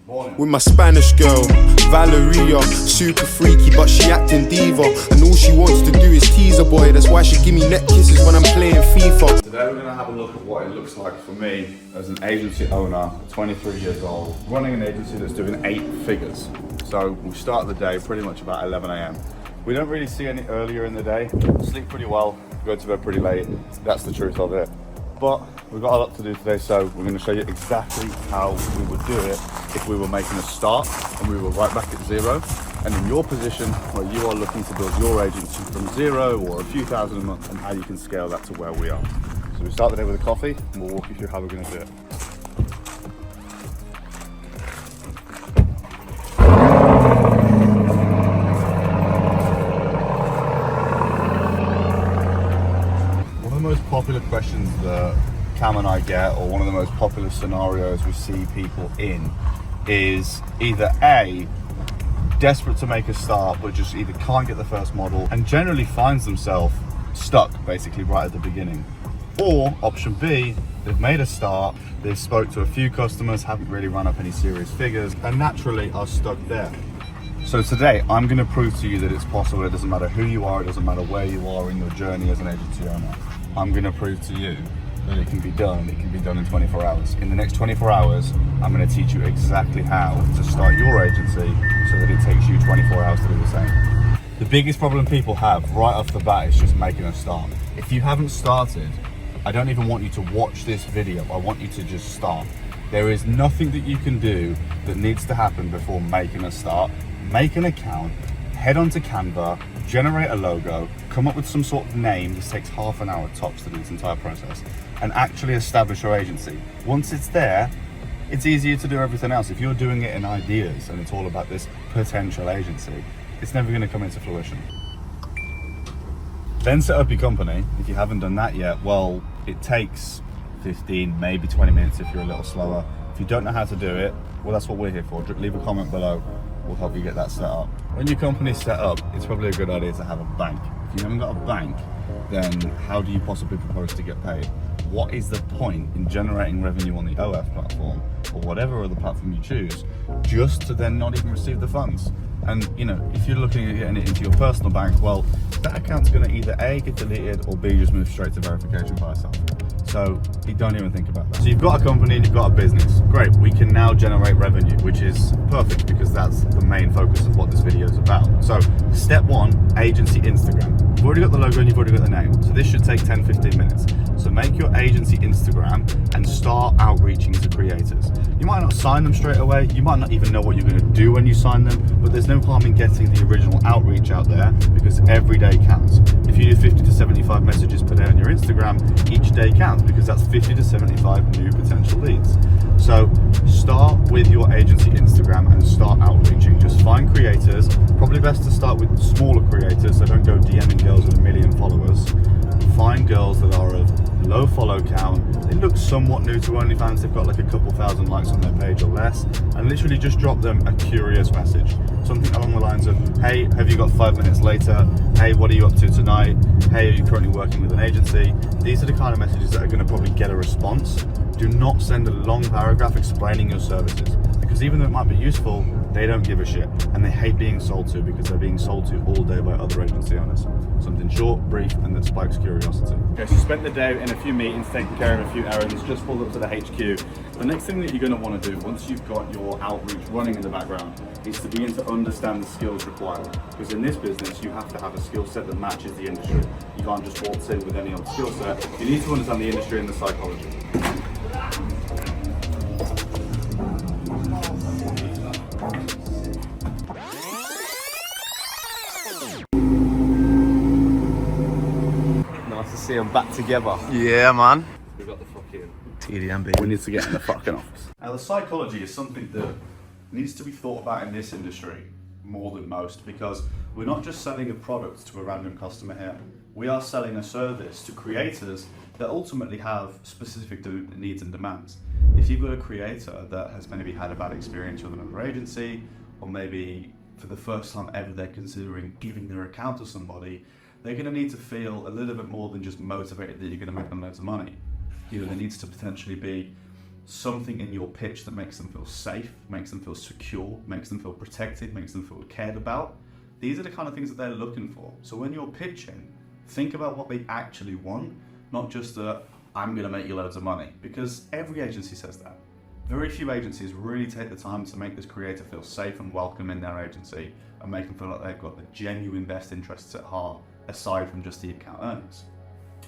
with my Spanish girl, Valeria. Super freaky, but she acting diva, and all she wants to do is tease a boy. That's why she give me neck kisses when I'm playing FIFA. Today we're going to have a look at what it looks like for me as an agency owner, 23 years old, running an agency that's doing 8 figures. So we start the day pretty much about 11 a.m. We don't really see any earlier in the day. Sleep pretty well, go to bed pretty late. That's the truth of it. But we've got a lot to do today, so we're going to show you exactly how we would do it if we were making a start and we were right back at zero, and in your position where you are looking to build your agency from zero or a few thousand a month, and how you can scale that to where we are. So we start the day with a coffee and we'll walk you through how we're going to do it. Popular questions that Cam and I get, or one of the most popular scenarios we see people in, is either A, desperate to make a start but just either can't get the first model and generally finds themselves stuck basically right at the beginning, or option B, they've made a start, they've spoke to a few customers, haven't really run up any serious figures, and naturally are stuck there. So today I'm going to prove to you that it's possible. It doesn't matter who you are, it doesn't matter where you are in your journey as an agency owner. I'm going to prove to you that it can be done. It can be done in 24 hours. In the next 24 hours, I'm going to teach you exactly how to start your agency so that it takes you 24 hours to do the same. The biggest problem people have right off the bat is just making a start. If you haven't started, I don't even want you to watch this video. I want you to just start. There is nothing that you can do that needs to happen before making a start. Make an account, head onto Canva, generate a logo, come up with some sort of name. This takes half an hour tops to do this entire process, and actually establish your agency. Once it's there, it's easier to do everything else. If you're doing it in ideas and it's all about this potential agency, it's never going to come into fruition. Then set up your company. If you haven't done that yet, well, it takes 15, maybe 20 minutes if you're a little slower. If you don't know how to do it, well, that's what we're here for. Leave a comment below. We'll help you get that set up. When your company's set up, it's probably a good idea to have a bank. If you haven't got a bank, then how do you possibly propose to get paid? What is the point in generating revenue on the OF platform or whatever other platform you choose, just to then not even receive the funds? And you know, if you're looking at getting it into your personal bank, well, that account's going to either A, get deleted, or B, just move straight to verification by itself. So you don't even think about that. So you've got a company and you've got a business. Great, we can now generate revenue, which is perfect because that's the main focus of what this video is about. So step 1, agency Instagram. You've already got the logo and you've already got the name. So this should take 10-15 minutes. So make your agency Instagram and start outreaching to creators. You might not sign them straight away. You might not even know what you're going to do when you sign them, but there's no harm in getting the original outreach out there, because every day counts. If you do 50 to 75 messages per day on your Instagram, each day counts, because that's 50 to 75 new potential leads. So start with your agency Instagram and start outreaching. Just find creators. Probably best to start with smaller creators, so don't go DMing girls with 1 million followers. Find girls that are of low follow count. They look somewhat new to OnlyFans. They've got like a couple thousand likes on their page or less, and literally just drop them a curious message. Something along the lines of, hey, have you got 5 minutes later? Hey, what are you up to tonight? Hey, are you currently working with an agency? These are the kind of messages that are going to probably get a response. Do not send a long paragraph explaining your services, because even though it might be useful, they don't give a shit, and they hate being sold to because they're being sold to all day by other agency owners. Something short, brief, and that spikes curiosity. Okay, so spent the day in a few meetings, taking care of a few errands, just pulled up to the HQ. The next thing that you're going to want to do once you've got your outreach running in the background is to begin to understand the skills required, because in this business you have to have a skill set that matches the industry. You can't just waltz in with any old skill set. You need to understand the industry and the psychology. Nice to see them back together. Yeah, man. We've got the fucking TDM Business. We need to get in the fucking office. Now, the psychology is something that needs to be thought about in this industry more than most, because we're not just selling a product to a random customer here. We are selling a service to creators that ultimately have specific needs and demands. If you've got a creator that has maybe had a bad experience with another agency, or maybe for the first time ever they're considering giving their account to somebody, they're going to need to feel a little bit more than just motivated that you're going to make them loads of money. You know, there needs to potentially be something in your pitch that makes them feel safe, makes them feel secure, makes them feel protected, makes them feel cared about. These are the kind of things that they're looking for. So when you're pitching, think about what they actually want, not just the, I'm gonna make you loads of money, because every agency says that. Very few agencies really take the time to make this creator feel safe and welcome in their agency and make them feel like they've got the genuine best interests at heart, aside from just the account earnings.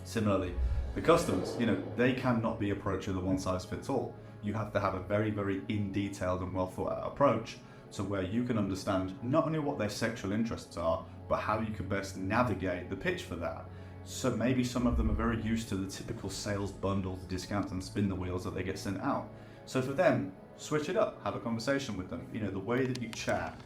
Similarly, the customers, they cannot be approached with a one size fits all. You have to have a very, very in-detailed and well thought out approach, so where you can understand not only what their sexual interests are, but how you can best navigate the pitch for that. So maybe some of them are very used to the typical sales bundle, the discounts and spin the wheels that they get sent out. So for them, switch it up, have a conversation with them. The way that you chat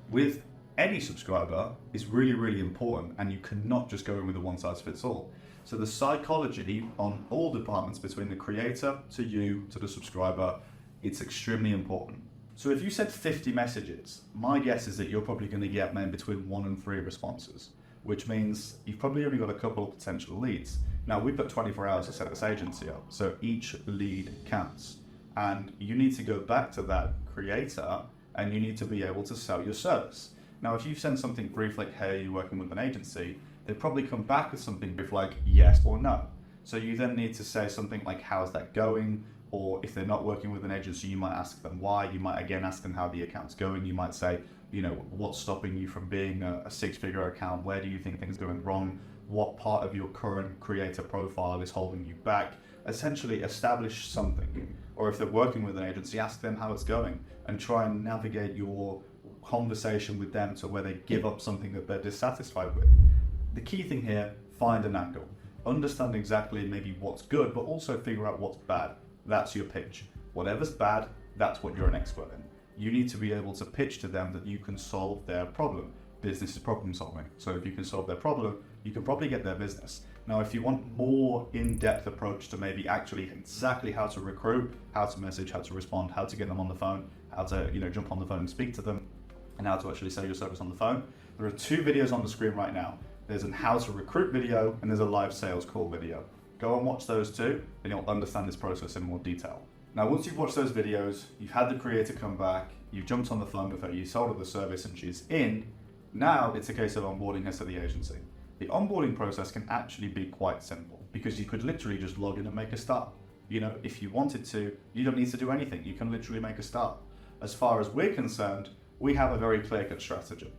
with any subscriber is really, really important, and you cannot just go in with a one size fits all. So the psychology on all departments, between the creator to you to the subscriber, it's extremely important. So if you send 50 messages, my guess is that you're probably going to get maybe between 1 and 3 responses, which means you've probably only got a couple of potential leads. Now, we've got 24 hours to set this agency up, so each lead counts. And you need to go back to that creator and you need to be able to sell your service. Now, if you send something brief like, hey, you're working with an agency, they probably come back with something brief like yes or no. So you then need to say something like, how's that going? Or if they're not working with an agency, you might ask them why. You might again ask them how the account's going. You might say, what's stopping you from being a 6-figure account? Where do you think things are going wrong? What part of your current creator profile is holding you back? Essentially establish something. Or if they're working with an agency, ask them how it's going and try and navigate your conversation with them to where they give up something that they're dissatisfied with. The key thing here, find an angle. Understand exactly maybe what's good, but also figure out what's bad. That's your pitch. Whatever's bad, that's what you're an expert in. You need to be able to pitch to them that you can solve their problem. Business is problem solving. So if you can solve their problem, you can probably get their business. Now, if you want more in-depth approach to maybe actually exactly how to recruit, how to message, how to respond, how to get them on the phone, how to jump on the phone and speak to them, and how to actually sell your service on the phone, there are 2 videos on the screen right now. There's an how to recruit video and there's a live sales call video. Go and watch those 2 and you'll understand this process in more detail. Now, once you've watched those videos, you've had the creator come back, you've jumped on the phone with her, you sold her the service and she's in, now it's a case of onboarding her to the agency. The onboarding process can actually be quite simple because you could literally just log in and make a start. If you wanted to, you don't need to do anything. You can literally make a start. As far as we're concerned, we have a very clear-cut strategy.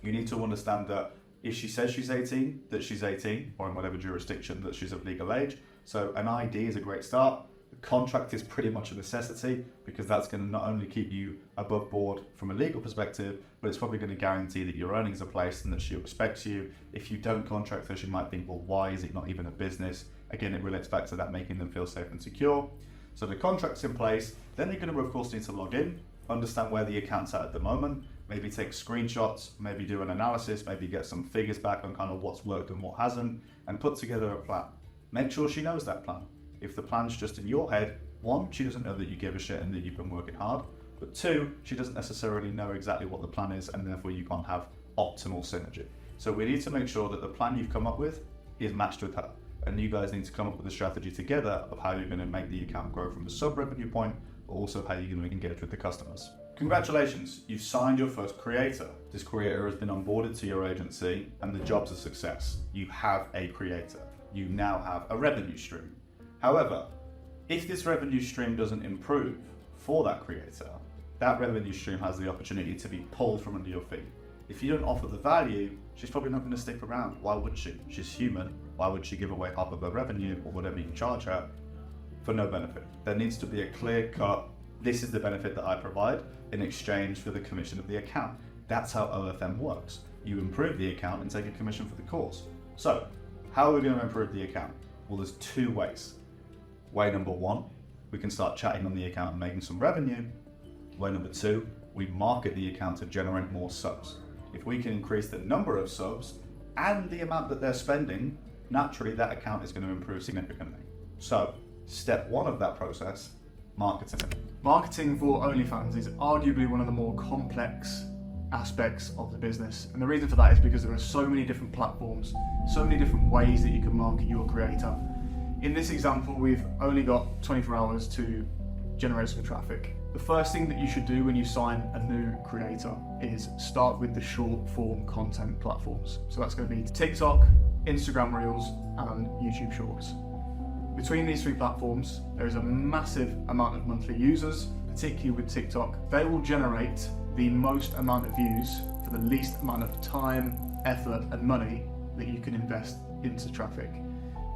You need to understand that if she says she's 18, that she's 18, or in whatever jurisdiction that she's of legal age. So an ID is a great start. The contract is pretty much a necessity because that's going to not only keep you above board from a legal perspective, but it's probably going to guarantee that your earnings are placed and that she respects you. If you don't contract her, she might think, well, why is it not even a business? Again, it relates back to that making them feel safe and secure. So the contract's in place. Then you're going to, of course, need to log in, understand where the account's at the moment, maybe take screenshots, maybe do an analysis, maybe get some figures back on kind of what's worked and what hasn't, and put together a plan. Make sure she knows that plan. If the plan's just in your head, 1, she doesn't know that you give a shit and that you've been working hard, but 2, she doesn't necessarily know exactly what the plan is, and therefore you can't have optimal synergy. So we need to make sure that the plan you've come up with is matched with her, and you guys need to come up with a strategy together of how you're going to make the account grow from a sub-revenue point, but also how you're going to engage with the customers. Congratulations, you've signed your first creator. This creator has been onboarded to your agency and the job's a success. You have a creator. You now have a revenue stream. However, if this revenue stream doesn't improve for that creator, that revenue stream has the opportunity to be pulled from under your feet. If you don't offer the value, she's probably not going to stick around. Why would she? She's human. Why would she give away half of her revenue or whatever you charge her for no benefit? There needs to be a clear cut, this is the benefit that I provide in exchange for the commission of the account. That's how OFM works. You improve the account and take a commission for the course. So, how are we going to improve the account? Well, there's 2 ways. Way number 1, we can start chatting on the account and making some revenue. Way number 2, we market the account to generate more subs. If we can increase the number of subs and the amount that they're spending, naturally that account is going to improve significantly. So, step 1 of that process, marketing. Marketing for OnlyFans is arguably one of the more complex aspects of the business, and the reason for that is because there are so many different platforms, so many different ways that you can market your creator. In this example, we've only got 24 hours to generate some traffic. The first thing that you should do when you sign a new creator is start with the short form content platforms. So that's going to be TikTok, Instagram Reels, and YouTube Shorts. Between these three platforms, there is a massive amount of monthly users, particularly with TikTok. They will generate the most amount of views for the least amount of time, effort, and money that you can invest into traffic.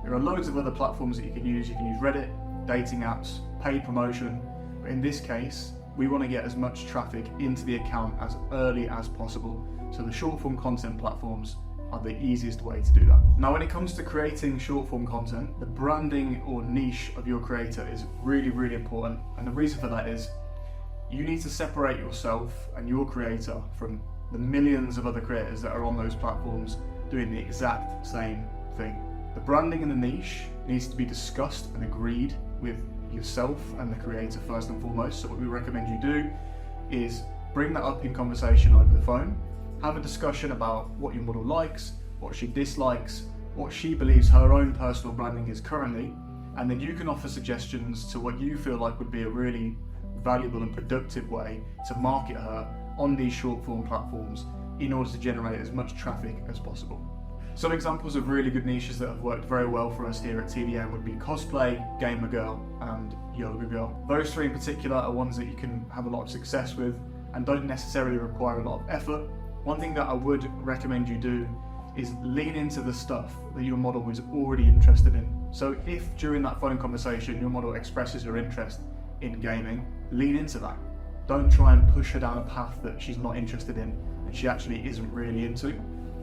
There are loads of other platforms that you can use. You can use Reddit, dating apps, paid promotion. But in this case, we want to get as much traffic into the account as early as possible. So the short form content platforms are the easiest way to do that. Now, when it comes to creating short form content, the branding or niche of your creator is really, really important. And the reason for that is you need to separate yourself and your creator from the millions of other creators that are on those platforms doing the exact same thing. The branding and the niche needs to be discussed and agreed with yourself and the creator first and foremost. So what we recommend you do is bring that up in conversation over the phone, have a discussion about what your model likes, what she dislikes, what she believes her own personal branding is currently, and then you can offer suggestions to what you feel like would be a really valuable and productive way to market her on these short form platforms in order to generate as much traffic as possible. Some examples of really good niches that have worked very well for us here at TDM would be cosplay, gamer girl, and yoga girl. Those three in particular are ones that you can have a lot of success with and don't necessarily require a lot of effort. One thing that I would recommend you do is lean into the stuff that your model is already interested in. So if during that phone conversation your model expresses her interest in gaming, lean into that. Don't try and push her down a path that she's not interested in and she actually isn't really into.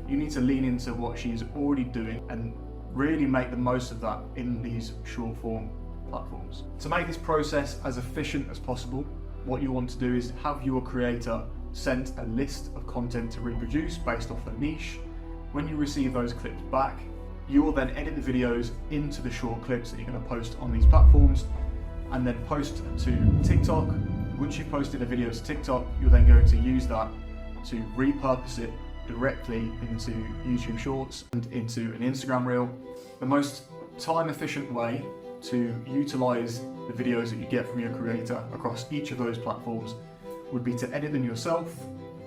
You need to lean into what she's already doing and really make the most of that in these short form platforms. To make this process as efficient as possible, what you want to do is have your creator sent a list of content to reproduce based off a niche. When you receive those clips back, you will then edit the videos into the short clips that you're going to post on these platforms and then post to TikTok. Once you've posted a video to TikTok, you're then going to use that to repurpose it directly into YouTube Shorts and into an Instagram Reel. The most time efficient way to utilize the videos that you get from your creator across each of those platforms would be to edit them yourself,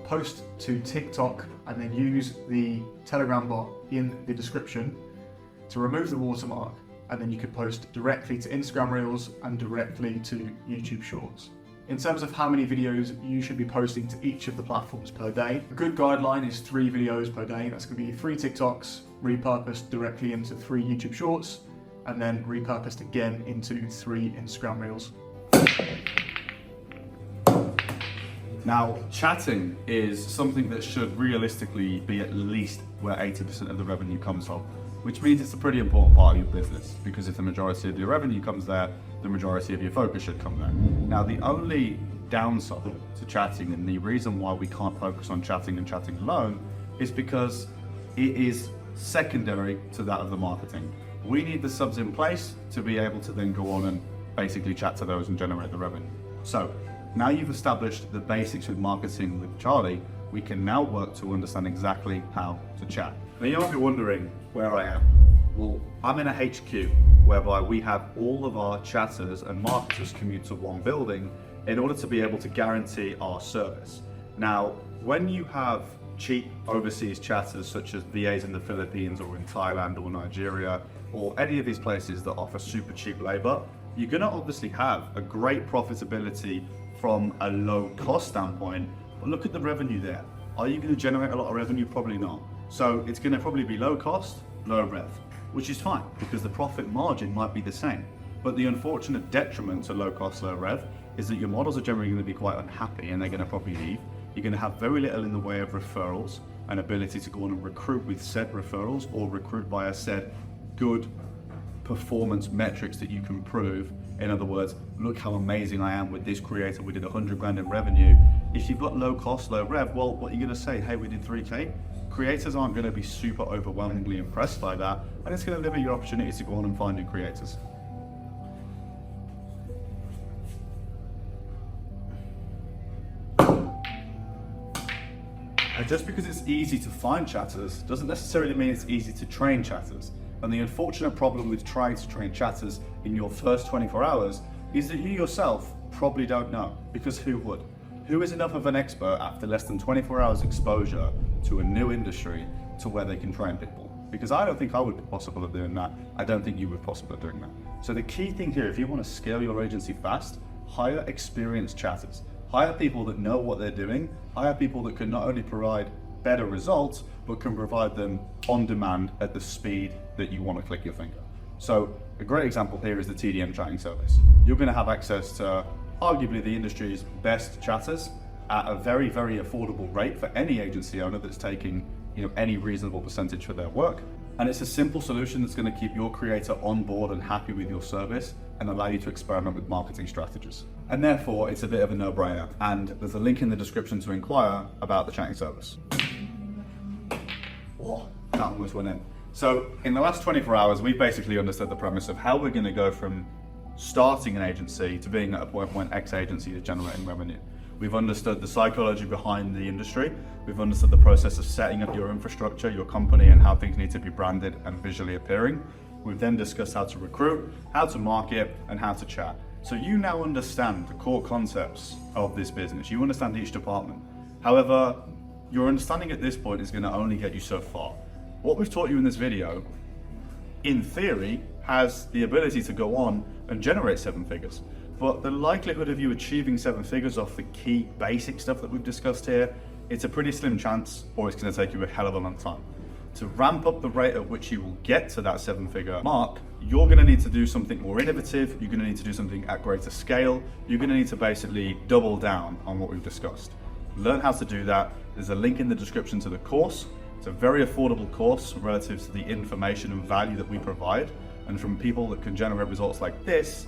post to TikTok, and then use the Telegram bot in the description to remove the watermark, and then you could post directly to Instagram Reels and directly to YouTube Shorts. In terms of how many videos you should be posting to each of the platforms per day, a good guideline is 3 videos per day. That's going to be 3 TikToks repurposed directly into 3 YouTube Shorts, and then repurposed again into 3 Instagram Reels. Now, chatting is something that should realistically be at least where 80% of the revenue comes from, which means it's a pretty important part of your business, because if the majority of your revenue comes there, the majority of your focus should come there. Now, the only downside to chatting, and the reason why we can't focus on chatting and chatting alone, is because it is secondary to that of the marketing. We need the subs in place to be able to then go on and basically chat to those and generate the revenue. So now you've established the basics with marketing with Charlie, we can now work to understand exactly how to chat. Now you might be wondering where I am. Well, I'm in a HQ whereby we have all of our chatters and marketers commute to one building in order to be able to guarantee our service. Now, when you have cheap overseas chatters such as VAs in the Philippines or in Thailand or Nigeria or any of these places that offer super cheap labor, you're going to obviously have a great profitability from a low cost standpoint, but look at the revenue there. Are you going to generate a lot of revenue? Probably not. So it's going to probably be low cost, low rev, which is fine because the profit margin might be the same. But the unfortunate detriment to low cost, low rev is that your models are generally going to be quite unhappy and they're going to probably leave. You're going to have very little in the way of referrals and ability to go on and recruit with said referrals or recruit via said good performance metrics that you can prove. In other words, look how amazing I am with this creator, we did 100 grand in revenue. If you've got low cost, low rev, well, what are you going to say? Hey, we did 3K? Creators aren't going to be super overwhelmingly impressed by that, and it's going to limit your opportunity to go on and find new creators. And just because it's easy to find chatters doesn't necessarily mean it's easy to train chatters. And the unfortunate problem with trying to train chatters in your first 24 hours is that you yourself probably don't know, because who would? Who is enough of an expert after less than 24 hours exposure to a new industry to where they can train people? Because I don't think I would be possible at doing that. I don't think you would be possible at doing that. So the key thing here, if you want to scale your agency fast, hire experienced chatters. Hire people that know what they're doing. Hire people that can not only provide better results, but can provide them on demand at the speed that you want to click your finger. So a great example here is the TDM Chatting Service. You're going to have access to arguably the industry's best chatters at a very, very affordable rate for any agency owner that's taking any reasonable percentage for their work. And it's a simple solution that's going to keep your creator on board and happy with your service and allow you to experiment with marketing strategies. And therefore, it's a bit of a no-brainer. And there's a link in the description to inquire about the chatting service. Oh, that almost went in. So in the last 24 hours, we've basically understood the premise of how we're going to go from starting an agency to being at a point when X agency is generating revenue. We've understood the psychology behind the industry. We've understood the process of setting up your infrastructure, your company, and how things need to be branded and visually appearing. We've then discussed how to recruit, how to market, and how to chat. So you now understand the core concepts of this business. You understand each department. However, your understanding at this point is going to only get you so far. What we've taught you in this video, in theory, has the ability to go on and generate 7 figures. But the likelihood of you achieving 7 figures off the key basic stuff that we've discussed here, it's a pretty slim chance, or it's going to take you a hell of a long time. To ramp up the rate at which you will get to that 7-figure mark, you're going to need to do something more innovative, you're going to need to do something at greater scale, you're going to need to basically double down on what we've discussed. Learn how to do that. There's a link in the description to the course. It's a very affordable course relative to the information and value that we provide. And from people that can generate results like this,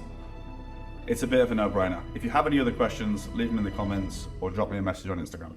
it's a bit of a no-brainer. If you have any other questions, leave them in the comments or drop me a message on Instagram.